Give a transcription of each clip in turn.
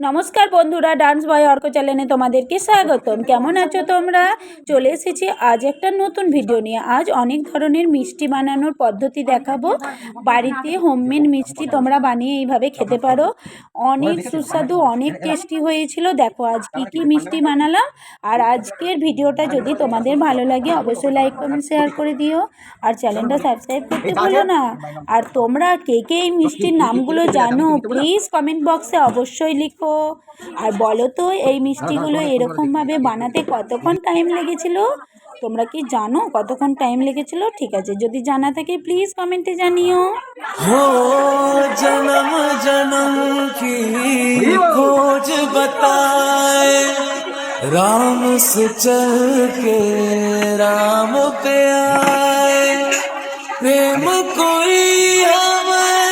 নমস্কার বন্ধুরা, ডান্স বয় অর্ক চ্যানেলে তোমাদেরকে স্বাগতম। কেমন আছো তোমরা? চলে এসেছি আজ একটা নতুন ভিডিও নিয়ে। আজ অনেক ধরনের মিষ্টি বানানোর পদ্ধতি দেখাবো। বাড়িতে হোমমেড মিষ্টি তোমরা বানিয়ে এইভাবে খেতে পারো। অনেক সুস্বাদু, অনেক টেস্টি হয়েছিল। দেখো আজ কি কি মিষ্টি বানালাম। আর আজকের ভিডিওটা যদি তোমাদের ভালো লাগে অবশ্যই লাইক কমেন্ট শেয়ার করে দিও, আর চ্যানেলটা সাবস্ক্রাইব করতে ভুলো না। আর তোমরা কে কে এই মিষ্টির নামগুলো জানো প্লিজ কমেন্ট বক্সে অবশ্যই লিখো। আর বলো তো এই মিষ্টিগুলো এরকমভাবে বানাতে কতক্ষণ টাইম লেগেছিল? তোমরা কি জানো কতক্ষণ টাইম লেগেছিল? ঠিক আছে, যদি জানা থাকে প্লিজ কমেন্টে জানিও। हो जन्म जन्म की खोज बताए, राम से चल के राम पे आए। प्रेम कोई हमें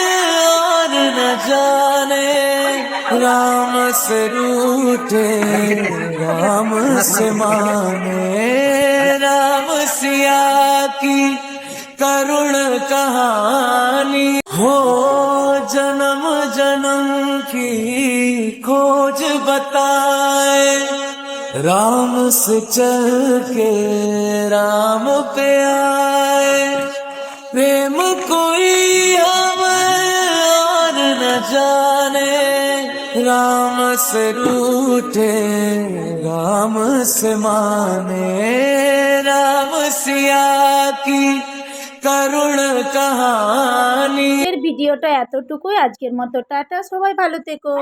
और न जाने, राम से रूठे राम से माने। राम सिया की करुण कहानी हो जन्म जन्म की खोज बताए, राम से चल के राम पे आए। प्रेम कोई हमें और न जाने, राम से रूठे राम से माने। राम सिया की করুণ কাহানি। এর ভিডিওটা এতটুকুই আজকের মতো। টাটা, সবাই ভালো থেকো।